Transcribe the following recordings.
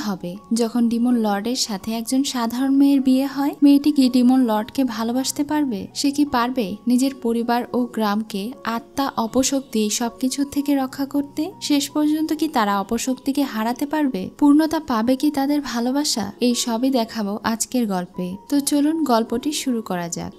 হবে যখন ডিমন লর্ডের সাথে একজন সাধারণ মেয়ের বিয়ে হয়? মেয়েটি কি ডিমন লর্ডকে ভালোবাসতে পারবে? সে কি পারবে নিজের পরিবার ও গ্রামকে আত্মা অপশক্তি সবকিছু থেকে রক্ষা করতে? শেষ পর্যন্ত কি তারা অপশক্তিকে হারাতে পারবে? পূর্ণতা পাবে কি তাদের ভালোবাসা? এই সবই দেখাবো আজকের গল্পে। তো চলুন গল্পটি শুরু করা যাক।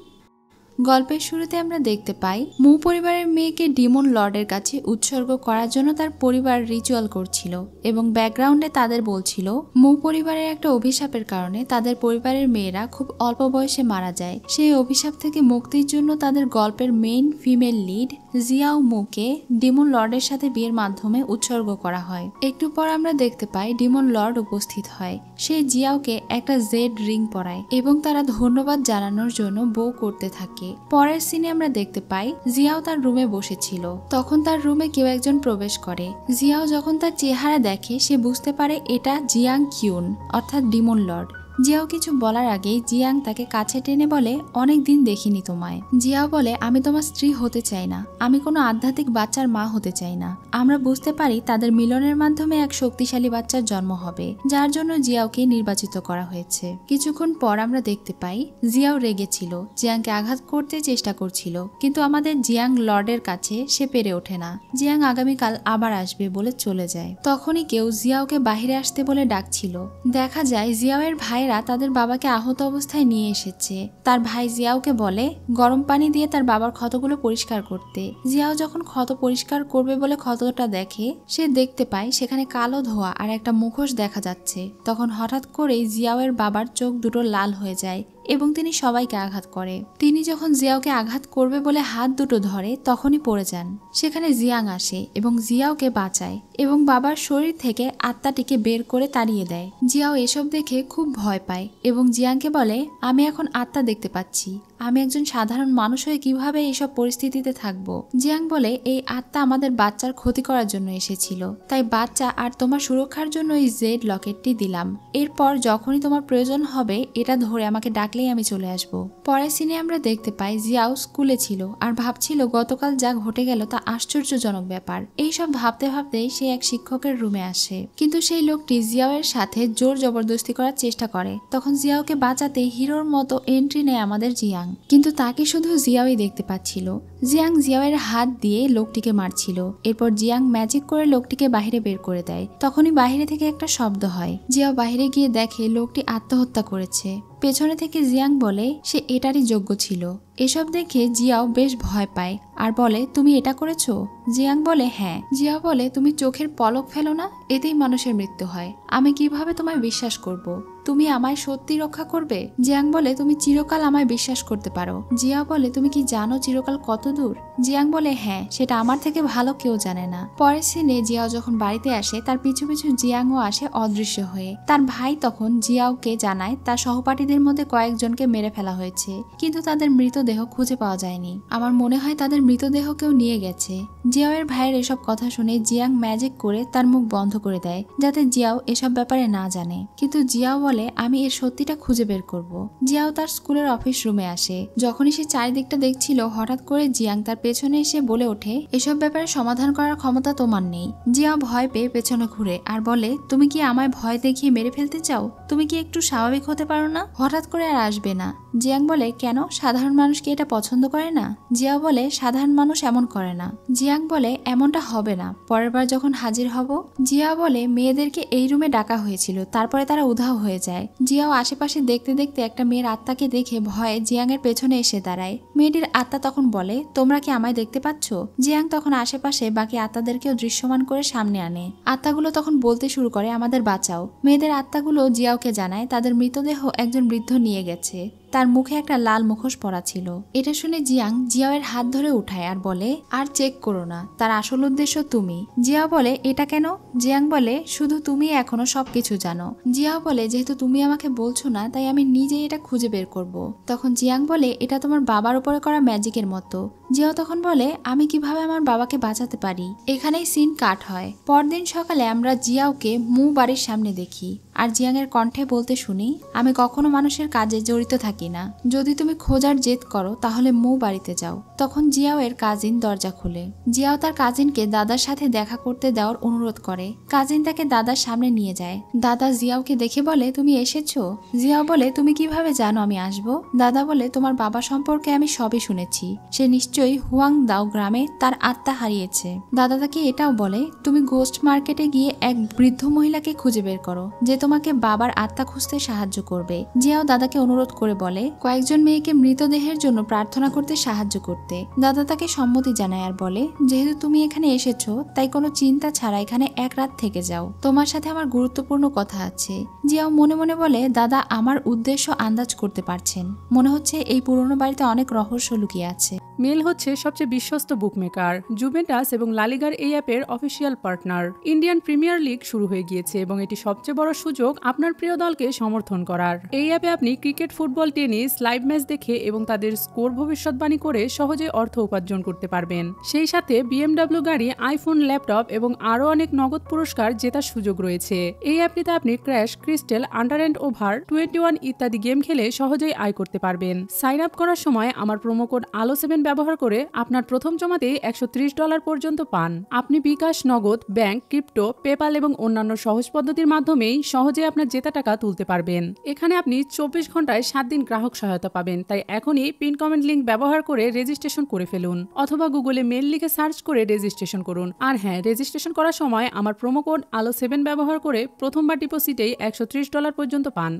গল্পের শুরুতে আমরা দেখতে পাই মু পরিবারের মেয়েকে ডিমন লর্ডের কাছে উৎসর্গ করার জন্য তার পরিবার রিচুয়াল করছিল এবং ব্যাকগ্রাউন্ডে তাদের বলছিল মু পরিবারের একটা অভিশাপের কারণে তাদের পরিবারের মেয়েরা খুব অল্প বয়সে মারা যায়। সেই অভিশাপ থেকে মুক্তির জন্য তাদের গল্পের মেইন ফিমেল লিড জিয়াও মুকে ডিমন লর্ডের সাথে বিয়ের মাধ্যমে উৎসর্গ করা হয়। একটু পর আমরা দেখতে পাই ডিমন লর্ড উপস্থিত হয়। সে জিয়াওকে একটা জেড রিং পরায় এবং তারা ধন্যবাদ জানানোর জন্য বউ করতে থাকে। পরের সিনে আমরা দেখতে পাই জিয়াও তার রুমে বসেছিল। তখন তার রুমে কেউ একজন প্রবেশ করে। জিয়াও যখন তার চেহারা দেখে সে বুঝতে পারে এটা জিয়াং কিউন অর্থাৎ ডিমন লর্ড। জিয়াও কিছু বলার আগেই জিয়াং তাকে কাছে টেনে বলে অনেক দিন দেখিনি তোমায়। জিয়াও বলে আমি তোমার স্ত্রী হতে চাই না, আমি কোনো আধ্যাত্মিক বাচ্চার মা হতে চাই না। আমরা বুঝতে পারি তাদের মিলনের মাধ্যমে এক শক্তিশালী বাচ্চার জন্ম হবে, যার জন্য জিয়াওকে নির্বাচিত করা হয়েছে। কিছুক্ষণ পর আমরা দেখতে পাই জিয়াও রেগেছিল, জিয়াংকে আঘাত করতে চেষ্টা করছিল, কিন্তু আমাদের জিয়াং লর্ডের কাছে সে পেরে ওঠে না। জিয়াং আগামীকাল আবার আসবে বলে চলে যায়। তখনই কেউ জিয়াওকে বাহিরে আসতে বলে ডাকছিল। দেখা যায় জিয়াওয়ের ভাই তাদের বাবাকে আহত অবস্থায় নিয়ে এসেছে। তার ভাই জিয়াওকে বলে গরম পানি দিয়ে তার বাবার ক্ষতগুলো পরিষ্কার করতে। জিয়াও যখন ক্ষত পরিষ্কার করবে বলে ক্ষতটা দেখে, সে দেখতে পায় সেখানে কালো ধোঁয়া আর একটা মুখোশ দেখা যাচ্ছে। তখন হঠাৎ করেই জিয়াওয়ের বাবার চোখ দুটো লাল হয়ে যায় এবং তিনি সবাইকে আঘাত করে। তিনি যখন জিয়াওকে আঘাত করবে বলে হাত দুটো ধরে তখনই পড়ে যান। সেখানে জিয়াং আসে এবং জিয়াওকে বাঁচায় এবং বাবার শরীর থেকে আত্মাটিকে বের করে তাড়িয়ে দেয়। জিয়াও এসব দেখে খুব ভয় পায় এবং জিয়াংকে বলে আমি এখন আত্মা দেখতে পাচ্ছি, আমি একজন সাধারণ মানুষ হয়ে কিভাবে এইসব পরিস্থিতিতে থাকবো। জিয়াং বলে এই আত্মা আমাদের বাচ্চার ক্ষতি করার জন্য এসেছিল, তাই বাচ্চা আর তোমার সুরক্ষার জন্য এই জেড লকেটটি দিলাম। এরপর যখনই তোমার প্রয়োজন হবে এটা ধরে আমাকে ডাকলেই আমি চলে আসব। পরের সিনে আমরা দেখতে পাই জিয়াও স্কুলে ছিল আর ভাবছিল গতকাল যা ঘটে গেল তা আশ্চর্যজনক ব্যাপার। এইসব ভাবতে ভাবতেই সে এক শিক্ষকের রুমে আসে, কিন্তু সেই লোকটি জিয়াওয়ের সাথে জোর জবরদস্তি করার চেষ্টা করে। তখন জিয়াওকে বাঁচাতে হিরোর মতো এন্ট্রি নেয় আমাদের জিয়াং, কিন্তু তাকে শুধু জিয়াওই দেখতে পাচ্ছিল। জিয়াং জিয়াওয়ের হাত দিয়ে লোকটিকে মারছিল। এরপর জিয়াং ম্যাজিক করে লোকটিকে বাহিরে বের করে দেয়। তখনই বাহিরে থেকে একটা শব্দ হয়। জিয়াও বাহিরে গিয়ে দেখে লোকটি আত্মহত্যা করেছে। পেছনে থেকে জিয়াং বলে সে এটারই যোগ্য ছিল। এসব দেখে জিয়াও বেশ ভয় পায় আর বলে তুমি এটা করেছো? জিয়াং বলে হ্যাঁ। জিয়াও বলে তুমি চোখের পলক ফেলো না, এতেই মানুষের মৃত্যু হয়। আমি কিভাবে তোমায় বিশ্বাস করব? তুমি আমায় সত্যি রক্ষা করবে? জিয়াং বলে তুমি চিরকাল আমায় বিশ্বাস করতে পারো। জিয়াও বলে তুমি কি জানো চিরকাল কত দূর? জিয়াং বলে হ্যাঁ, সেটা আমার থেকে ভালো কেউ জানে না। পরের সিনে জিয়াও যখন বাড়িতে আসে তার পিছু পিছু জিয়াংও আসে অদৃশ্য হয়ে। তার ভাই তখন জিয়াওকে জানায় তার সহপাঠীদের মধ্যে কয়েকজনকে মেরে ফেলা হয়েছে, কিন্তু তাদের মৃতদেহ খুঁজে পাওয়া যায়নি। আমার মনে হয় তাদের মৃতদেহ কেউ নিয়ে গেছে। জিয়াওয়ের ভাইয়ের এসব কথা শুনে জিয়াং ম্যাজিক করে তার মুখ বন্ধ করে দেয় যাতে জিয়াও এসব ব্যাপারে না জানে, কিন্তু জিয়াও বলে আমি এর সত্যিটা খুঁজে বের করব। জিয়াও তার স্কুলের অফিস রুমে আসে। যখনই সে চারিদিকটা দেখছিল হঠাৎ করে জিয়াং তার পেছনে এসে বলে ওঠে এসব ব্যাপারে সমাধান করার ক্ষমতা তোমার নেই। জিয়াও ভয় পেয়ে পেছনে ঘুরে আর বলে তুমি কি আমায় ভয় দেখিয়ে মেরে ফেলতে চাও? তুমি কি একটু স্বাভাবিক হতে পারো না? হঠাৎ করে আর আসবে না। জিয়াং বলে কেন, সাধারণ মানুষ কি এটা পছন্দ করে না? জিয়াও বলে সাধারণ মানুষ এমন করে না। জিয়াং বলে এমনটা হবে না, পরের বার যখন হাজির হব। জিয়া বলে মেয়েদেরকে এই রুমে ডাকা হয়েছিল, তারপরে তারা উধাও হয়ে যায়। জিয়াও আশেপাশে দেখতে দেখতে একটা মেয়ের আত্মাকে দেখে ভয়ে জিয়াং এর পেছনে এসে দাঁড়ায়। মেয়েটির আত্মা তখন বলে তোমরা কি আমায় দেখতে পাচ্ছ? জিয়াং তখন আশেপাশে বাকি আত্মাদেরকেও দৃশ্যমান করে সামনে আনে। আত্মাগুলো তখন বলতে শুরু করে আমাদের বাঁচাও। মেয়েদের আত্মাগুলো জিয়াওকে জানায় তাদের মৃতদেহ একজন বৃদ্ধ নিয়ে গেছে। তার মুখে একটা লাল মুখোশ পরা ছিল। এটা শুনে জিয়াং জিয়াওয়ের হাত ধরে উঠায় আর বলে আর চেক করো না, তার আসল উদ্দেশ্য তুমি। জিয়াও বলে এটা কেন? জিয়াং বলে শুধু তুমি এখনো সবকিছু জানো। জিয়াও বলে যেহেতু তুমি আমাকে বলছো না তাই আমি নিজেই এটা খুঁজে বের করব। তখন জিয়াং বলে এটা তোমার বাবার উপরে করা ম্যাজিকের মতো। জিয়াও তখন বলে আমি কিভাবে আমার বাবাকে বাঁচাতে পারি। এখানেই সিন কাট হয়। পরদিন সকালে আমরা জিয়াওকে মু বাড়ির সামনে দেখি আর জিয়াং এর কণ্ঠে বলতে শুনি আমি কখনো মানুষের কাজে জড়িত থাকি কিনা। যদি তুমি খোঁজার জেদ করো তাহলে মৌ বাড়িতে যাও। তখন জিয়াও এর কাজিন দরজা খুলে। জিয়াও তার কাজিনকে দাদার সাথে দেখা করতে দেওয়ার অনুরোধ করে। কাজিন তাকে দাদার সামনে নিয়ে যায়। দাদা জিয়াওকে দেখে বলে, তুমি এসেছো? জিয়াও বলে, তুমি কিভাবে জানো আমি আসবো? দাদা বলে, তোমার বাবা সম্পর্কে আমি সবই শুনেছি। সে নিশ্চয়ই হুয়াং দাও গ্রামে তার আত্মা হারিয়েছে। দাদা তাকে এটাও বলে, তুমি গোস্ট মার্কেটে গিয়ে এক বৃদ্ধ মহিলাকে খুঁজে বের করো যে তোমাকে বাবার আত্মা খুঁজতে সাহায্য করবে। জিয়াও দাদাকে অনুরোধ করে বলে কয়েকজন মেয়েকে মৃতদেহের জন্য প্রার্থনা করতে সাহায্য করতে। দাদা তাকে সম্মতি জানায় আর বলে, যেহেতু তুমি এখানে এসেছো তাই কোনো চিন্তা ছাড়া এখানে এক রাত থেকে যাও। তোমার সাথে আমার গুরুত্বপূর্ণ কথা আছে। জিয়াও মনে মনে বলে, দাদা আমার উদ্দেশ্য আন্দাজ করতে পারছেন। মনে হচ্ছে এই পুরনো বাড়িতে অনেক রহস্য লুকিয়ে আছে। মেল হচ্ছে সবচেয়ে বিশ্বস্ত বুকমেকার। জুভেন্টাস এবং লালিগার এই অ্যাপের official partner. Indian premier league শুরু হয়ে গিয়েছে এবং এটি সবচেয়ে বড় সুযোগ আপনার প্রিয় দলকে সমর্থন করার। এই অ্যাপে আপনি cricket, football, tennis live match দেখে এবং তাদের স্কোর ভবিষ্যৎবাণী করে সহজে অর্থ উপার্জন করতে পারবেন। সেই সাথে BMW গাড়ি, আইফোন, ল্যাপটপ এবং আরও অনেক নগদ পুরস্কার জেতার সুযোগ রয়েছে। এই অ্যাপটিতে আপনি crash, crystal, under and over, 21 ইত্যাদি গেম খেলে সহজেই আয় করতে পারবেন। সাইন আপ করার সময় আমার প্রোমো কোড ALO7 ব্যবহার করে আপনার প্রথম জমাতেই $130 পর্যন্ত পান। আপনি বিকাশ, নগদ, ব্যাংক, ক্রিপ্টো, পেপাল এবং অন্যান্য সহজ পদ্ধতির মাধ্যমেই সহজে আপনার জেতা টাকা তুলতে পারবেন। এখানে আপনি 24 ঘন্টায় 7 দিন গ্রাহক সহায়তা পাবেন। তাই এখনই পিন কমেন্ট লিঙ্ক ব্যবহার করে রেজিস্ট্রেশন করে ফেলুন অথবা গুগলে মেল লিখে সার্চ করে রেজিস্ট্রেশন করুন। আর হ্যাঁ, রেজিস্ট্রেশন করার সময় আমার প্রোমো কোড ALO7 ব্যবহার করে প্রথমবার ডিপোজিটেই $130 পর্যন্ত পান।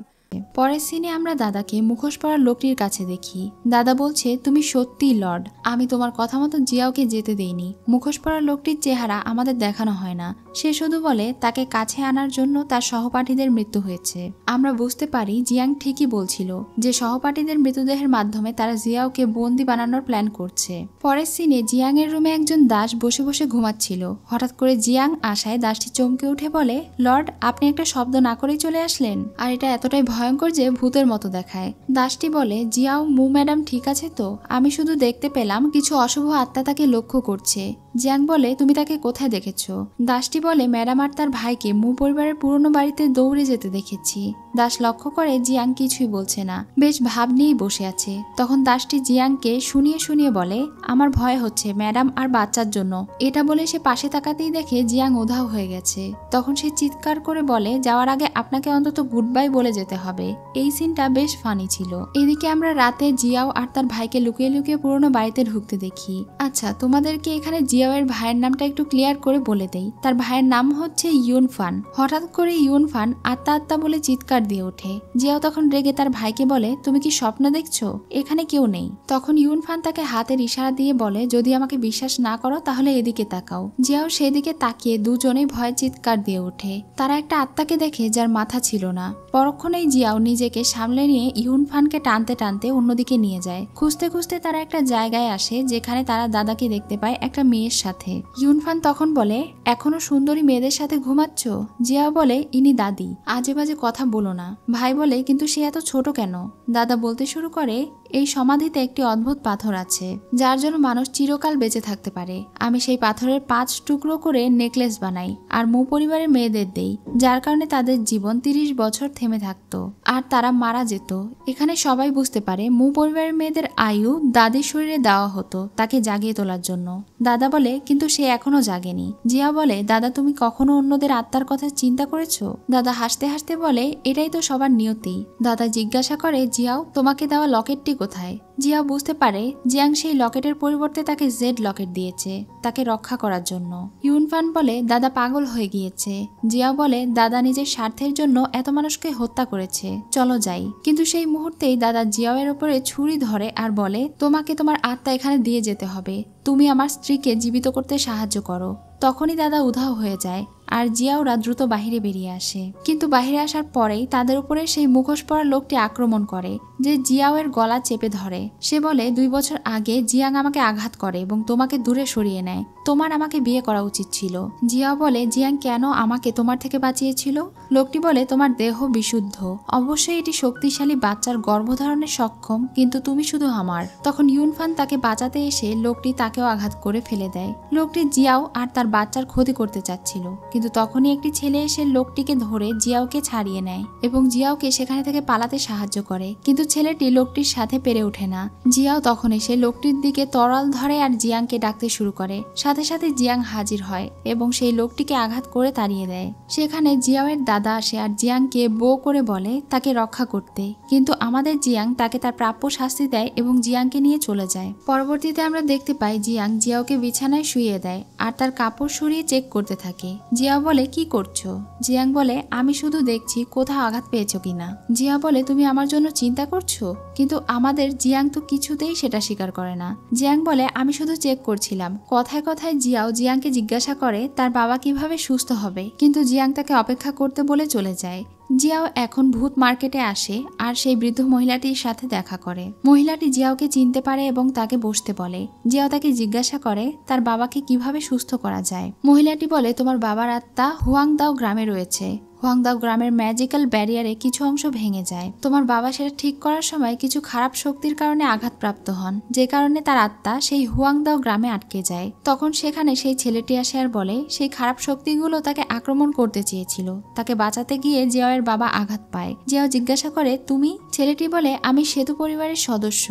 পরের সিনে আমরা দাদাকে মুখোশ পরা লোকটির কাছে দেখি। দাদা বলছে, তুমি সত্যিই লর্ড। আমি তোমার কথা মতো জিয়াওকে যেতে দেইনি। মুখোশ পরা লোকটির চেহারা আমাদের দেখানো হয় না। সে শুধু বলে তাকে কাছে আনার জন্য তার সহপাঠীদের মৃত্যু হয়েছে। আমরা বুঝতে পারি জিয়াং ঠিকই বলছিল যে সহপাঠীদের মৃতদেহের মাধ্যমে তারা জিয়াওকে বন্দি বানানোর প্ল্যান করছে। পরের সিনে জিয়াং এর রুমে একজন দাস বসে বসে ঘুমাচ্ছিল। হঠাৎ করে জিয়াং আসায় দাসটি চমকে উঠে বলে, লর্ড, আপনি একটা শব্দ না করেই চলে আসলেন। আর এটা এতটাই ভয়ঙ্কর যে ভূতের মতো দেখায়। দাসটি বলে, জিয়াও মু ম্যাডাম ঠিক আছে তো? আমি শুধু দেখতে পেলাম কিছু অশুভ আত্মা তাকে লক্ষ্য করছে। জিয়াং বলে, তুমি তাকে কোথায় দেখেছো? দাসটি বলে, ম্যাডাম আর তার ভাইকে মু পরিবারের পুরনো বাড়িতে দৌড়ে যেতে দেখেছি। দাস লক্ষ্য করে জিয়াং কিছুই বলছে না, বেশ ভাব নিয়েই বসে আছে। তখন দাসটি জিয়াংকে শুনিয়ে শুনিয়ে বলে, আমার ভয় হচ্ছে ম্যাডাম আর বাচ্চার জন্য। এটা বলে সে পাশে তাকাতেই দেখে জিয়াং উধাও হয়ে গেছে। তখন সে চিৎকার করে বলে, যাওয়ার আগে আপনাকে অন্তত গুড বাই বলে যেতে হবে। এই সিনটা বেশ ফানি ছিল। এদিকে আমরা রাতে জিয়াও আর তার ভাইকে লুকিয়ে লুকিয়ে পুরনো বাড়িতে ঢুকতে দেখি। আচ্ছা, তোমাদেরকে এখানে জিয়াও এর ভাইয়ের নামটা একটু ক্লিয়ার করে বলে দেই। তার ভাইয়ের নাম হচ্ছে ইউনফান। হঠাৎ করে ইউনফান আত্মা আত্মা বলে চিৎকার দিয়ে ওঠে। জিয়াও তখন রেগে তার ভাইকে বলে, তুমি কি স্বপ্ন দেখছো? এখানে কেউ নেই। তখন ইউনফান তাকে হাতের ইশারা দিয়ে বলে, যদি আমাকে বিশ্বাস না করো তাহলে এদিকে তাকাও। জিয়াও সেদিকে তাকিয়ে দুজনেই ভয়ে চিৎকার দিয়ে ওঠে। তারা একটা আত্মাকে দেখে যার মাথা ছিল না। পরক্ষণেই জিয়াও নিজেকে সামলে নিয়ে ইউনফানকে টানতে টানতে অন্যদিকে নিয়ে যায়। খুঁজতে খুঁজতে তারা একটা জায়গায় আসে যেখানে তারা দাদাকে দেখতে পায় একটা মেয়ের সাথে। ইউনফান তখন বলে, এখনো সুন্দরী মেয়েদের সাথে ঘুমাচ্ছ? জিয়াও বলে, ইনি দাদি, আজে বাজে কথা বলো না। ভাই বলে, কিন্তু সে এত ছোট কেন? দাদা বলতে শুরু করে, এই সমাধিতে একটি অদ্ভুত পাথর আছে যার জন্য মানুষ চিরকাল বেঁচে থাকতে পারে। আমি সেই পাথরের 5 টুকরো করে নেকলেস বানাই আর মু পরিবারের মেয়েদের দেই, যার কারণে তাদের জীবন 30 বছর থেমে থাকতো আর তারা মারা যেত। এখানে সবাই বুঝতে পারে মু পরিবারের মেয়েদের আয়ু দাদির শরীরে দেওয়া হতো তাকে জাগিয়ে তোলার জন্য। দাদা বলে, কিন্তু সে এখনো জাগেনি। জিয়া বলে, দাদা তুমি কখনো অন্যদের আত্মার কথা চিন্তা করেছো? দাদা হাসতে হাসতে বলে, এটাই তো সবার নিয়তি। দাদা জিজ্ঞাসা করে, জিয়াও তোমাকে দেওয়া লকেটটি কোথায়? জিয়াও বুঝতে পারে জিয়াং সেই লকেটের পরিবর্তে তাকে জেড লকেট দিয়েছে তাকে রক্ষা করার জন্য। ইউনফান বলে, দাদা পাগল হয়ে গিয়েছে। জিয়াও বলে, দাদা নিজের স্বার্থের জন্য এত মানুষকে হত্যা করেছে, চলো যাই। কিন্তু সেই মুহূর্তেই দাদা জিয়াও এর উপরে ছুরি ধরে আর বলে, তোমাকে তোমার আত্মা এখানে দিয়ে যেতে হবে। তুমি আমার স্ত্রীকে জীবিত করতে সাহায্য করো। তখনই দাদা উধাও হয়ে যায় আর জিয়াওরা দ্রুত বাহিরে বেরিয়ে আসে। কিন্তু বাহিরে আসার পরেই তাদের উপরে সেই মুখোশ পরা লোকটি আক্রমণ করে যে জিয়াও এর গলা চেপে ধরে। সে বলে, 2 বছর আগে জিয়াং আমাকে আঘাত করে এবং তোমাকে দূরে সরিয়ে নেয়। তোমার আমাকে বিয়ে করা উচিত ছিল। জিয়াও বলে, জিয়াং কেন আমাকে তোমার থেকে বাঁচিয়েছিল? লোকটি বলে, তোমার দেহ বিশুদ্ধ, অবশ্যই এটি শক্তিশালী বাচ্চার গর্ভধারণে সক্ষম, কিন্তু তুমি শুধু আমার। তখন ইউনফান তাকে বাঁচাতে এসে লোকটি তাকেও আঘাত করে ফেলে দেয়। লোকটি জিয়াও আর তার বাচ্চার ক্ষতি করতে চাচ্ছিল কিন্তু তখনই একটি ছেলে এসে লোকটিকে ধরে জিয়াওকে ছাড়িয়ে নেয় এবং জিয়াওকে সেখানে থেকে পালাতে সাহায্য করে, কিন্তু ছেলেটি লোকটির সাথে পেরে ওঠে না। জিয়াও তখন এসে লোকটির দিকে তরল ধরে আর জিয়াংকে ডাকতে শুরু করে। সাথে সাথে জিয়াং হাজির হয় এবং সেই লোকটিকে আঘাত করে তাড়িয়ে দেয়। সেখানে জিয়াওয়ের দাদা আসে আর জিয়াংকে বো করে বলে তাকে রক্ষা করতে, কিন্তু আমাদের জিয়াং তাকে তার প্রাপ্য শাস্তি দেয় এবং জিয়াংকে নিয়ে চলে যায়। পরবর্তীতে আমরা দেখতে পাই জিয়াং জিয়াওকে বিছানায় শুইয়ে দেয় আর তার কাপড় সরিয়ে চেক করতে থাকে। জিয়াও বলে কি করছো? জিয়াং বলে আমি শুধু দেখছি কোথাও আঘাত পেয়েছো কিনা। জিয়া বলে তুমি আমার জন্য চিন্তা করছো? কিন্তু আমাদের জিয়াং তো কিছুতেই সেটা স্বীকার করে না। জিয়াং বলে আমি শুধু চেক করছিলাম। কথায় কথায় জিয়াও জিয়াংকে জিজ্ঞাসা করে তার বাবা কিভাবে সুস্থ হবে, কিন্তু জিয়াং তাকে অপেক্ষা করতে বলে চলে যায়। জিয়াও এখন ভূত মার্কেটে আসে আর সেই বৃদ্ধ মহিলাটির সাথে দেখা করে। মহিলাটি জিয়াওকে চিনতে পারে এবং তাকে বসতে বলে। জিয়াও তাকে জিজ্ঞাসা করে তার বাবাকে কিভাবে সুস্থ করা যায়। মহিলাটি বলে তোমার বাবার আত্মা হুয়াংদাও গ্রামে রয়েছে। হুয়াংদাও গ্রামের ম্যাজিক্যাল ব্যারিয়ারে কিছু অংশ ভেঙে যায়। তোমার বাবা সেটা ঠিক করার সময় কিছু খারাপ শক্তির কারণে আঘাতপ্রাপ্ত হন, যে কারণে তার আত্মা সেই হুয়াংদাও গ্রামে আটকে যায়। তখন সেখানে সেই ছেলেটি আসে আর বলে সেই খারাপ শক্তিগুলো তাকে আক্রমণ করতে চেয়েছিল। তাকে বাঁচাতে গিয়ে জিয়াওয়ের বাবা আঘাত পায়। জিয়াও জিজ্ঞাসা করে তুমি? ছেলেটি বলে আমি সেতু পরিবারের সদস্য।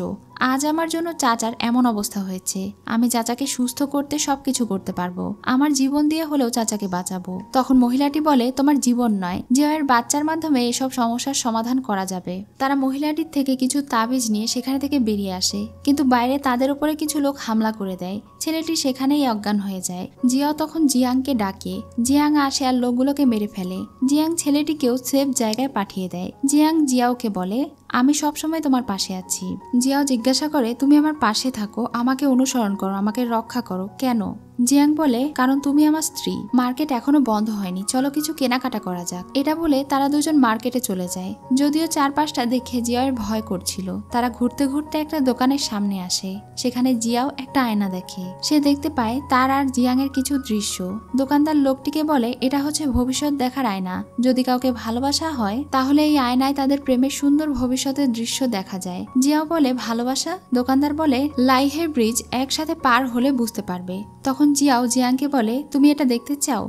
আজ আমার জন্য চাচার এমন অবস্থা হয়েছে, আমি চাচাকে সুস্থ করতে সবকিছু করতে পারবো। আমার জীবন দিয়ে হলেও চাচাকে বাঁচাবো। তখন মহিলাটি বলে তোমার জীবন নয়, জিয়াওয়ের বাচ্চার মাধ্যমে এসব সমস্যার সমাধান করা যাবে। তারা মহিলাটির থেকে কিছু তাবিজ নিয়ে সেখানে থেকে বেরিয়ে আসে, কিন্তু বাইরে তাদের উপরে কিছু লোক হামলা করে দেয়। ছেলেটি সেখানেই অজ্ঞান হয়ে যায়। জিয়াও তখন জিয়াংকে ডাকে। জিয়াং আসে আর লোকগুলোকে মেরে ফেলে। জিয়াং ছেলেটিকেও সেফ জায়গায় পাঠিয়ে দেয়। জিয়াং জিয়াওকে বলে আমি সবসময় তোমার পাশে আছি। জিয়াও জিজ্ঞাসা করে তুমি আমার পাশে থাকো, আমাকে অনুসরণ করো, আমাকে রক্ষা করো কেন? জিয়াং বলে কারণ তুমি আমার স্ত্রী। মার্কেট এখনো বন্ধ হয়নি, চলো কিছু কেনাকাটা করা যাক। এটা বলে তারা দুজন মার্কেটে চলে যায়। যদিও চারপাশটা দেখে জিয়াওয়ের ভয় করছিল। তারা ঘুরতে ঘুরতে একটা দোকানের সামনে আসে। সেখানে জিয়াও একটা আয়না দেখে। সে দেখতে পায় তার আর জিয়াং এর কিছু দৃশ্য। দোকানদার লোকটিকে বলে এটা হচ্ছে ভবিষ্যৎ দেখার আয়না। যদি কাউকে ভালোবাসা হয় তাহলে এই আয়নায় তাদের প্রেমের সুন্দর ভবিষ্যতের দৃশ্য দেখা যায়। জিয়াও বলে ভালোবাসা? দোকানদার বলে লাইহে ব্রিজ একসাথে পার হলে বুঝতে পারবে। তখন জিয়াও জিয়াংকে বলে তুমি এটা দেখতে চাও?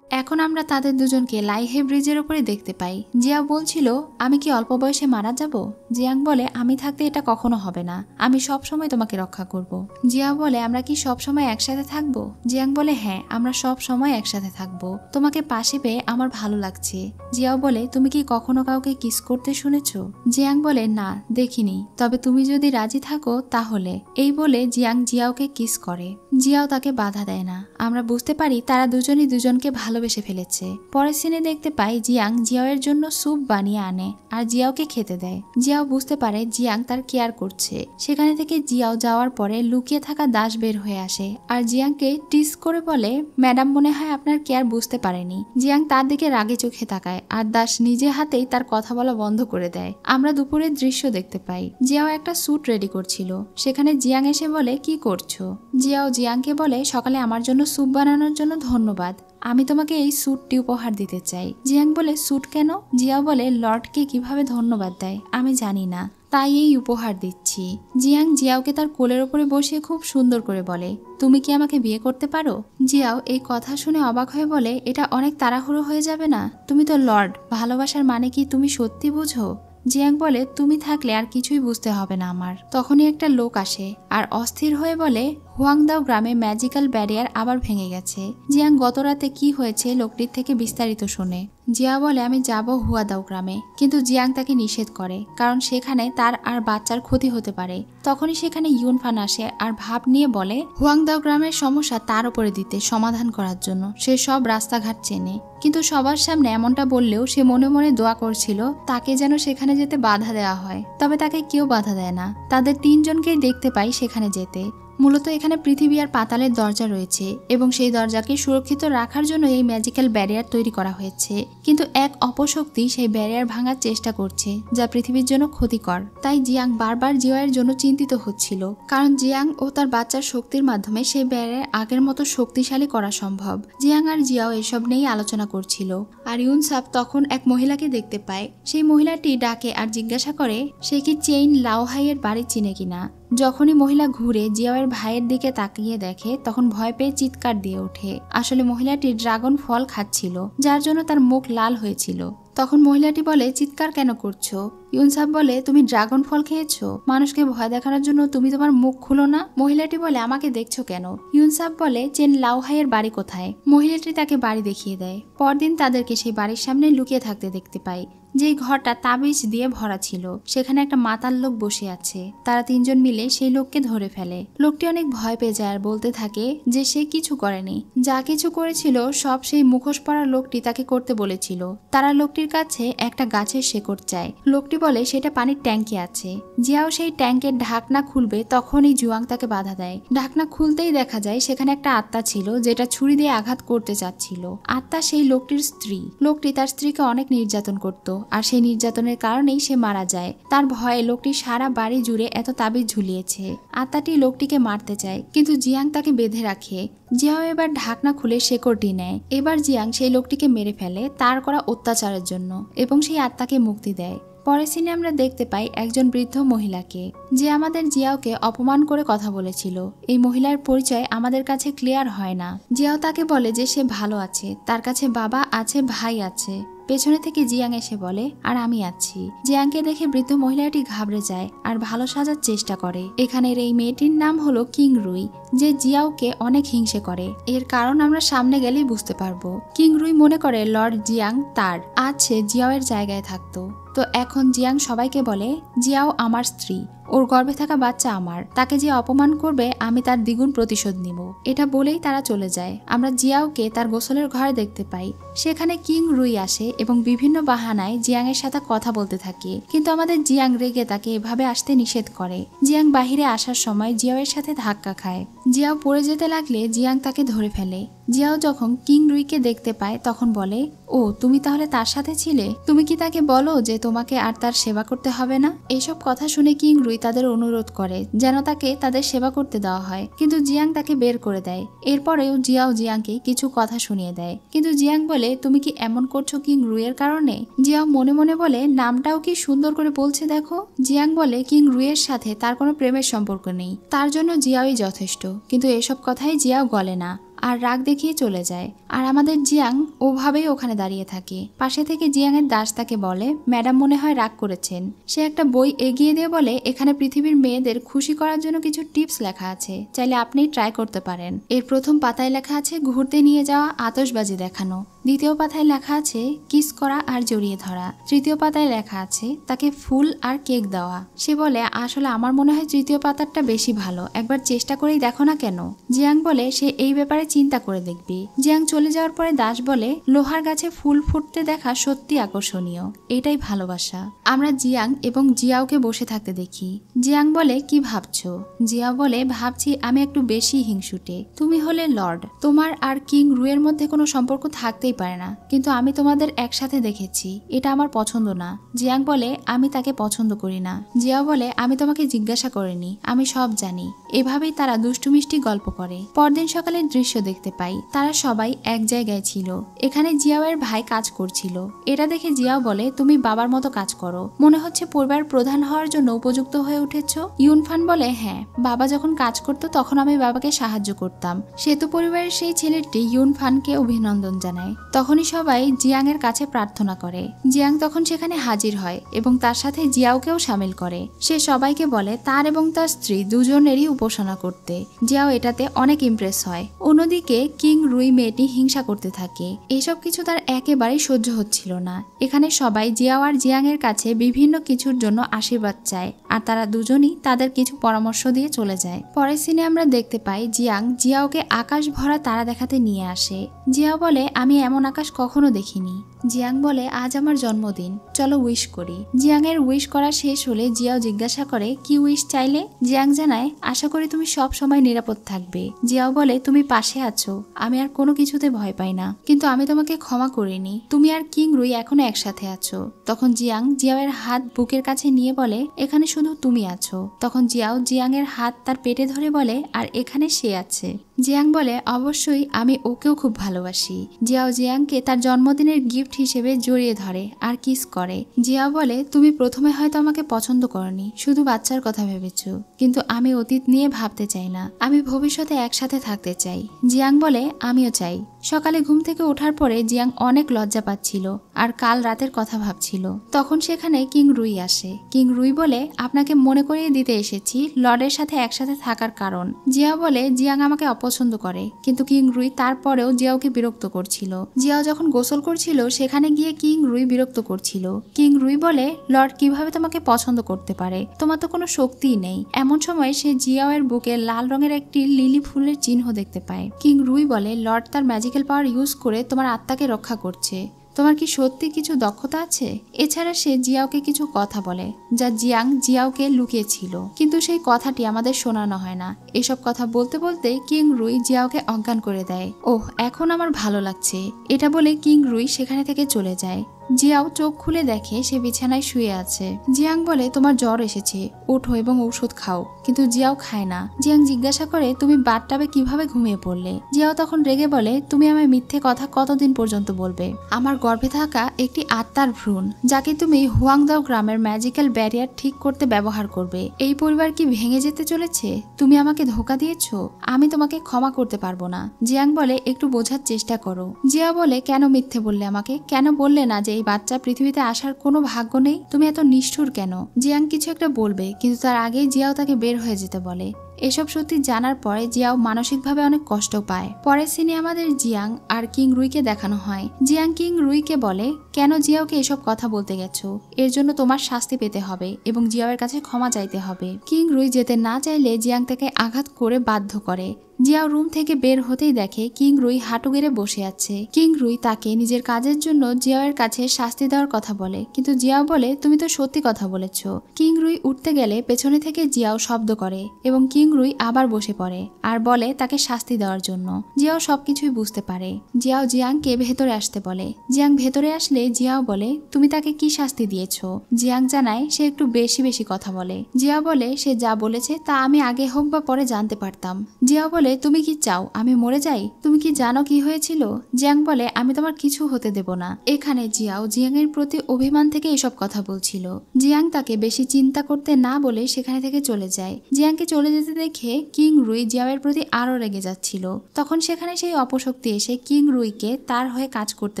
এখন আমরা তাদের দুজনকে লাইহে ব্রিজের উপরে দেখতে পাই। জিয়াও বলছিল আমি কি অল্প বয়সে মারা যাব? জিয়াং বলে আমি থাকতে এটা কখনো হবে না, আমি সব সময় তোমাকে রক্ষা করব। জিয়াও বলে আমরা কি সব সময় একসাথে থাকবো? জিয়াং বলে হ্যাঁ, আমরা সব সময় একসাথে থাকবো। তোমাকে পাশে পেয়ে আমার ভালো লাগছে। জিয়াও বলে তুমি কি কখনো কাউকে কিস করতে শুনেছো? জিয়াং বলে না, দেখিনি, তবে তুমি যদি রাজি থাকো তাহলে। এই বলে জিয়াং জিয়াওকে কিস করে। জিয়াও তাকে বাধা দেয় না। আমরা বুঝতে পারি তারা দুজনই দুজনকে ভালোবেসে ফেলেছে। পরের সিনে দেখতে পাই জিয়াং জিয়াওয়ের জন্য স্যুপ বানিয়ে আনে আর জিয়াওকে খেতে দেয়। জিয়াও বুঝতে পারে জিয়াং তার কেয়ার করছে। সেখানে থেকে জিয়াও যাওয়ার পরে লুকিয়ে থাকা দাস বের হয়ে আসে আর জিয়াংকে টিস করে বলে ম্যাডাম মনে হয় আপনার কেয়ার বুঝতে পারেনি। জিয়াং তার দিকে রাগে চোখে তাকায় আর দাস নিজে হাতেই তার কথা বলা বন্ধ করে দেয়। আমরা দুপুরের দৃশ্য দেখতে পাই। জিয়াও একটা স্যুট রেডি করছিল। সেখানে জিয়াং এসে বলে কি করছো? জিয়াও জিয়াংকে বলে সকালে আমার জন্য স্যুপ বানানোর জন্য ধন্যবাদ, আমি তোমাকে এই স্যুটটি উপহার দিতে চাই। জিয়াং বলে স্যুট কেন? জিয়াও বলে লর্ডকে কিভাবে ধন্যবাদ দেয় আমি জানি না, তাই এই উপহার দিচ্ছি। জিয়াং জিয়াওকে তার কোলের ওপরে বসিয়ে খুব সুন্দর করে বলে তুমি কি আমাকে বিয়ে করতে পারো? জিয়াও এই কথা শুনে অবাক হয়ে বলে এটা অনেক তাড়াহুড়ো হয়ে যাবে না? তুমি তো লর্ড, ভালোবাসার মানে কি তুমি সত্যি বুঝো? জিয়াং বলে তুমি থাকলে আর কিছুই বুঝতে হবে না আমার। তখনই একটা লোক আসে আর অস্থির হয়ে বলে হুয়াংদাও গ্রামে ম্যাজিক্যাল ব্যারিয়ার আবার ভেঙে গেছে। জিয়াং গত রাতে কি হয়েছে লোকটির থেকে বিস্তারিত শোনে। জিয়া বলে আমি যাব হুয়াদাও গ্রামে, কিন্তু জিয়াং তাকে নিষেধ করে কারণ সেখানে তার আর বাচ্চার ক্ষতি হতে পারে। তখনই সেখানে ইউনফান আসে আর ভাব নিয়ে বলে হুয়াংদাও গ্রামের সমস্যা তার উপরে দিতে সমাধান করার জন্য সে সব রাস্তাঘাট চেনে। কিন্তু সবার সামনে এমনটা বললেও সে মনে মনে দোয়া করছিল তাকে যেন সেখানে যেতে বাধা দেওয়া হয়, তবে তাকে কেউ বাধা দেয় না। তাদের তিনজনকেই দেখতে পাই সেখানে যেতে। মূলত এখানে পৃথিবী আর পাতালের দরজা রয়েছে এবং সেই দরজাকে সুরক্ষিত রাখার জন্য এই ম্যাজিক্যাল ব্যারিয়ার তৈরি করা হয়েছে। কিন্তু এক অপশক্তি সেই ব্যারিয়ার ভাঙার চেষ্টা করছে, যা পৃথিবীর জন্য ক্ষতিকর। তাই জিয়াং বারবার জিওয়ের জন্য চিন্তিত হচ্ছিল, কারণ জিয়াং ও তার বাচ্চার শক্তির মাধ্যমে সেই ব্যারিয়ার আগের মতো শক্তিশালী করা সম্ভব। জিয়াং আর জিয়াও এসব নিয়েই আলোচনা করছিল। আর ইউনসাব তখন এক মহিলাকে দেখতে পায়। সেই মহিলাটি ডাকে আর জিজ্ঞাসা করে সে কি চেইন লাওহাইয়ের বাড়ি চিনে কিনা। যখনই মহিলা ঘুরে জিয়াওয়ের ভাইয়ের দিকে তাকিয়ে দেখে, তখন ভয় পেয়ে চিৎকার দিয়ে ওঠে। আসলে মহিলাটি ড্রাগন ফল খাচ্ছিল, যার জন্য তার মুখ লাল হয়েছিল। তখন মহিলাটি বলে, চিৎকার কেন করছো? ইউনসাব বলে, তুমি ড্রাগন ফল খেয়েছো, মানুষকে ভয় দেখানোর জন্য তুমি তোমার মুখ খুলো না। মহিলাটি বলে, আমাকে দেখছো কেন? ইউনসাব বলে, চেন লাওহাইয়ের বাড়ি কোথায়? মহিলাটি তাকে বাড়ি দেখিয়ে দেয়। পরদিন তাদেরকে সেই বাড়ির সামনে লুকিয়ে থাকতে দেখতে পাই। যেই ঘরটা তাবিজ দিয়ে ভরা ছিল, সেখানে একটা মাতাল লোক বসে আছে। তারা তিনজন মিলে সেই লোককে ধরে ফেলে। লোকটি অনেক ভয় পেয়ে যায় আর বলতে থাকে যে সে কিছু করেনি, যা কিছু করেছিল সব সেই মুখোশ পরা লোকটি তাকে করতে বলেছিল। তারা লোকটির কাছে একটা গাছের শেকড় চায়। লোকটি বলে সেটা পানির ট্যাঙ্কে আছে। জিয়াও সেই ট্যাঙ্কের ঢাকনা খুলবে, তখনই জুয়াং তাকে বাধা দেয়। ঢাকনা খুলতেই দেখা যায় সেখানে একটা আত্মা ছিল, যেটা ছুরি দিয়ে আঘাত করতে চাচ্ছিল। আত্মা সেই লোকটির স্ত্রী। লোকটি তার স্ত্রীকে অনেক নির্যাতন করত, আর সেই নির্যাতনের কারণেই সে মারা যায়। তার ভয়ে লোকটি সারা বাড়ি জুড়ে এত তাবিজ ঝুলিয়েছে। আত্মাটি লোকটিকে মারতে চায়, কিন্তু জিয়াং তাকে বেঁধে রাখে। জিয়াও এবার ঢাকনা খুলে শেকড়টি নেয়। এবার জিয়াং সেই লোকটিকে মেরে ফেলে তার করা অত্যাচারের জন্য, এবং সেই আত্মাকে মুক্তি দেয়। পরের সিনে আমরা দেখতে পাই একজন বৃদ্ধ মহিলাকে, যে আমাদের জিয়াওকে অপমান করে কথা বলেছিল। এই মহিলার পরিচয় আমাদের কাছে ক্লিয়ার হয় না। জিয়াও তাকে বলে যে সে ভালো আছে, তার কাছে বাবা আছে, ভাই আছে। পেছনে থেকে জিয়াং এসে বলে, আর আমি আছি। জিয়াংকে দেখে বৃদ্ধ মহিলাটি ঘাবড়ে যায় আর ভালো সাজার চেষ্টা করে। এখানের এই মেয়েটির নাম হলো কিং রুই, যে জিয়াওকে অনেক হিংসে করে। এর কারণ আমরা সামনে গেলেই বুঝতে পারবো। কিং রুই মনে করে লর্ড জিয়াং তার আছে জিয়াওয়ের জায়গায় থাকতো। তো এখন জিয়াং সবাইকে বলে, জিয়াও আমার স্ত্রী, ওর গর্ভে থাকা বাচ্চা আমার। তাকে যে অপমান করবে আমি তার দ্বিগুণ প্রতিশোধ নিব। এটা বলেই তারা চলে যায়। আমরা জিয়াওকে তার গোসলের ঘরে দেখতে পাই। সেখানে কিং রুই আসে এবং বিভিন্ন বাহানায় জিয়াং এর সাথে কথা বলতে থাকে, কিন্তু আমাদের জিয়াং রেগে তাকে এভাবে আসতে নিষেধ করে। জিয়াং বাহিরে আসার সময় জিয়াও এর সাথে ধাক্কা খায়। জিয়াও পড়ে যেতে লাগলে জিয়াং তাকে ধরে ফেলে। জিয়াও যখন কিং রুইকে দেখতে পায় তখন বলে, ও তুমি তাহলে তার সাথে ছিলে? তুমি কি তাকে বলো যে তোমাকে আর তার সেবা করতে হবে না? এইসব কথা শুনে কিং রুই তাদের অনুরোধ করে যেন তাকে তাদের সেবা করতে দেওয়া হয়, কিন্তু জিয়াং তাকে বের করে দেয়। এরপরেও জিয়াও জিয়াংকে কিছু কথা শুনিয়ে দেয়, কিন্তু জিয়াং বলে, তুমি কি এমন করছো কিং রুইয়ের কারণে? জিয়াও মনে মনে বলে, নামটাও কি সুন্দর করে বলছে দেখো। জিয়াং বলে কিং রুইয়ের সাথে তার কোনো প্রেমের সম্পর্ক নেই, তার জন্য জিয়াওই যথেষ্ট। কিন্তু এসব কথাই জিয়াও গলে না আর রাগ দেখিয়ে চলে যায়। আর আমাদের জিয়াং ওভাবেই ওখানে দাঁড়িয়ে থাকে। পাশে থেকে জিয়াং এর দাস তাকে বলে, ম্যাডাম মনে হয় রাগ করেছেন। সে একটা বই এগিয়ে দিয়ে বলে, এখানে পৃথিবীর মেয়েদের খুশি করার জন্য কিছু টিপস লেখা আছে, চাইলে আপনি ট্রাই করতে পারেন। এর প্রথম পাতায় লেখা আছে ঘুরতে নিয়ে যাওয়া, আতশবাজি দেখানো। দ্বিতীয় পাতায় লেখা আছে কিস করা আর জড়িয়ে ধরা। তৃতীয় পাতায় লেখা আছে তাকে ফুল আর কেক দেওয়া। সে বলে, আসলে আমার মনে হয় তৃতীয় পাতারটা বেশি ভালো, একবার চেষ্টা করেই দেখো না কেন। জিয়াং বলে সে এই ব্যাপারে চিন্তা করে দেখবি। জিয়াং চলে যাওয়ার পরে দাস বলে, লোহার গাছে ফুল ফুটতে দেখা সত্যি আকর্ষণীয়, এটাই ভালোবাসা। আমরা জিয়াং এবং জিয়াওকে বসে থাকতে দেখি। জিয়াং বলে, কি ভাবছো? জিয়াও বলে, ভাবছি আমি একটু বেশি হিংসুটে। তুমি হলে লর্ড, তোমার আর কিং রুয়ের মধ্যে কোনো সম্পর্ক থাকতেই পারে না, কিন্তু আমি তোমাদের একসাথে দেখেছি, এটা আমার পছন্দ না। জিয়াং বলে, আমি তাকে পছন্দ করি না। জিয়াও বলে, আমি তোমাকে জিজ্ঞাসা করিনি, আমি সব জানি। এভাবেই তারা দুষ্টু মিষ্টি গল্প করে। পরদিন সকালের দৃশ্য দেখতে পাই। তারা সবাই এক জায়গায় ছিল। এখানে জিয়াওয়ের ভাই কাজ করছিল। এটা দেখে জিয়াও বলে, তুমি বাবার মতো কাজ করো, মনে হচ্ছে পরিবার প্রধান হওয়ার জন্য উপযুক্ত হয়ে উঠেছ। ইউনফান বলে, হ্যাঁ, বাবা যখন কাজ করতো তখন আমি বাবাকে সাহায্য করতাম। সেতু পরিবারের সেই ছেলেটি ইউনফানকে অভিনন্দন জানায়। তখনই সবাই জিয়াং এর কাছে প্রার্থনা করে। জিয়াং তখন সেখানে হাজির হয় এবং তার সাথে জিয়াওকেও সামিল করে। সে সবাইকে বলে তার এবং তার স্ত্রী দুজনেরই উপাসনা করতে। জিয়াও এটাতে অনেক ইমপ্রেস হয়। অন্যদিকে কিং রুই মেয়েটি হিংসা করতে থাকে। এসব কিছু তার একেবারেই সহ্য হচ্ছিল না। এখানে সবাই জিয়াও আর জিয়াং এর কাছে বিভিন্ন কিছুর জন্য আশীর্বাদ চায়, আর তারা দুজনই তাদের কিছু পরামর্শ দিয়ে চলে যায়। পরের সিনে আমরা দেখতে পাই জিয়াং জিয়াওকে আকাশ ভরা তারা দেখাতে নিয়ে আসে। জিয়াও বলে, আমি এমন আকাশ কখনো দেখিনি। জিয়াং বলে আজ আমার জন্মদিন, চলো উইশ করি। জিয়াং এর উইশ করা শেষ হলে জিয়াও জিজ্ঞাসা করে কি উইশ চাইলে। জিয়াং জানায় আশা করি তুমি সব সময় নিরাপদ থাকবে। জিয়াও বলে তুমি পাশে আছো, আমি আর কোনো কিছুতে ভয় পাই না, কিন্তু আমি তোমাকে ক্ষমা করিনি, তুমি আর কিং রুই এখনো একসাথে আছো। তখন জিয়াং জিয়াওয়ের হাত বুকের কাছে নিয়ে বলে এখানে শুধু তুমি আছো। তখন জিয়াও জিয়াং এর হাত তার পেটে ধরে বলে আর এখানে সে আছে। জিয়াং বলে অবশ্যই, আমি ওকেও খুব ভালোবাসি। জিয়াও জিয়াংকে তার জন্মদিনের গিফট হিসেবে জড়িয়ে ধরে আর কিস করে। জিয়াও বলে তুমি প্রথমে হয়তো আমাকে পছন্দ করনি, শুধু বাচ্চার কথা ভেবেছো, কিন্তু আমি অতীত নিয়ে ভাবতে চাই না, আমি ভবিষ্যতে একসাথে থাকতে চাই। জিয়াং বলে আমিও চাই। সকালে ঘুম থেকে ওঠার পরে জিয়াং অনেক লজ্জা পাচ্ছিল আর কাল রাতের কথা ভাবছিল। তখন সেখানে কিং রুই আসে। কিং রুই বলে আপনাকে মনে করিয়ে দিতে এসেছি লর্ডের সাথে একসাথে থাকার কারণ। জিয়াও বলে জিয়াং আমাকে অপছন্দ করে, কিন্তু কিং রুই তারপরেও জিয়াওকে বিরক্ত করছিল। জিয়াও যখন গোসল করছিল সেখানে গিয়ে কিং রুই বিরক্ত করছিল। কিং রুই বলে লর্ড কিভাবে তোমাকে পছন্দ করতে পারে, তোমার তো কোনো শক্তিই নেই। এমন সময় সে জিয়াও এর বুকে লাল রঙের একটি লিলি ফুলের চিহ্ন দেখতে পায়। কিং রুই বলে লর্ড তার ম্যাজিক্যাল পাওয়ার ইউজ করে তোমার আত্মাকে রক্ষা করছে, তোমার কি সত্যি কিছু দক্ষতা আছে? এছাড়া সে জিয়াওকে কিছু কথা বলে যা জিয়াং জিয়াওকে লুকিয়েছিল, কিন্তু সেই কথাটি আমাদের শোনানো হয় না। এসব কথা বলতে বলতে কিং রুই জিয়াওকে অজ্ঞান করে দেয়। ওহ, এখন আমার ভালো লাগছে, এটা বলে কিং রুই সেখানে থেকে চলে যায়। জিয়াও চোখ খুলে দেখে সে বিছানায় শুয়ে আছে। জিয়াং বলে তোমার জ্বর এসেছে, ওঠো এবং ঔষধ খাও, কিন্তু জিয়াও খায় না। জিয়াং জিজ্ঞাসা করে তুমি বাথটাবে কিভাবে ঘুমিয়ে পড়লে? জিয়াও তখন রেগে বলে তুমি আমায় মিথ্যে কথা কতদিন পর্যন্ত বলবে? আমার গর্ভে থাকা একটি আত্মার ভ্রূণ যাকে তুমি হুয়াংদাও গ্রামের ম্যাজিক্যাল ব্যারিয়ার ঠিক করতে ব্যবহার করবে, এই পরিবার কি ভেঙে যেতে চলেছে? তুমি আমাকে ধোঁকা দিয়েছো, আমি তোমাকে ক্ষমা করতে পারবো না। জিয়াং বলে একটু বোঝার চেষ্টা করো। জিয়া বলে কেন মিথ্যে বললে আমাকে? কেন বললে না যে এই বাচ্চা পৃথিবীতে আসার কোনো ভাগ্য নেই? তুমি এত নিষ্ঠুর কেন? জিয়াং কিছু একটা বলবে, কিন্তু তার আগেই জিয়াও তাকে বের হয়ে যেতে বলে। এসব সত্যি জানার পরে জিয়াও মানসিকভাবে অনেক কষ্ট পায়। পরের সিনে আমাদের জিয়াং আর কিং রুইকে দেখানো হয়। জিয়াং কিং রুইকে বলে কেন জিয়াওকে এসব কথা বলতে গেছো, এর জন্য তোমার শাস্তি পেতে হবে এবং জিয়াওয়ের কাছে ক্ষমা চাইতে হবে। কিং রুই যেতে না চাইলে জিয়াং তাকে আঘাত করে বাধ্য করে। জিয়াও রুম থেকে বের হতেই দেখে কিং রুই হাঁটু গেড়ে বসে আছে। কিং রুই তাকে নিজের কাজের জন্য জিয়াওয়ের কাছে শাস্তি দেওয়ার কথা বলে, কিন্তু জিয়াও বলে তুমি তো সত্যি কথা বলেছ। কিং রুই উঠতে গেলে পেছনে থেকে জিয়াও শব্দ করে এবং কিং রুই আবার বসে পড়ে আর বলে তাকে শাস্তি দেওয়ার জন্য। জিয়াও সবকিছুই বুঝতে পারে। জিয়াও জিয়াংকে ভেতরে আসতে বলে। জিয়াং ভেতরে আসলে জিয়াও বলে তুমি তাকে কি শাস্তি দিয়েছো? জিয়াং জানায় সে একটু বেশি বেশি কথা বলে। জিয়াও বলে সে যা বলেছে তা আমি আগে হোক বা পরে জানতে পারতাম। জিয়াও বলে তুমি কি চাও আমি মরে যাই? তুমি কি জানো কি হয়েছিল? জিয়াং বলে আমি তোমার কিছু হতে দেব না। এখানে জিয়াও জিয়াং এর প্রতি অভিমান থেকে এসব কথা বলছিল। জিয়াং তাকে বেশি চিন্তা করতে না বলে সেখানে থেকে চলে যায়। জিয়াংকে চলে যেতে দেখে কিং রুই জিয়াওয়ের প্রতি আরো রেগে যাচ্ছিল। তখন সেখানে সেই অপশক্তি এসে কিং রুইকে তার হয়ে কাজ করতে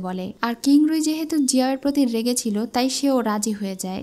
বলে, আর কিং রুই যেহেতু জিয়াওয়ের প্রতি রেগে ছিল তাই সেও রাজি হয়ে যায়।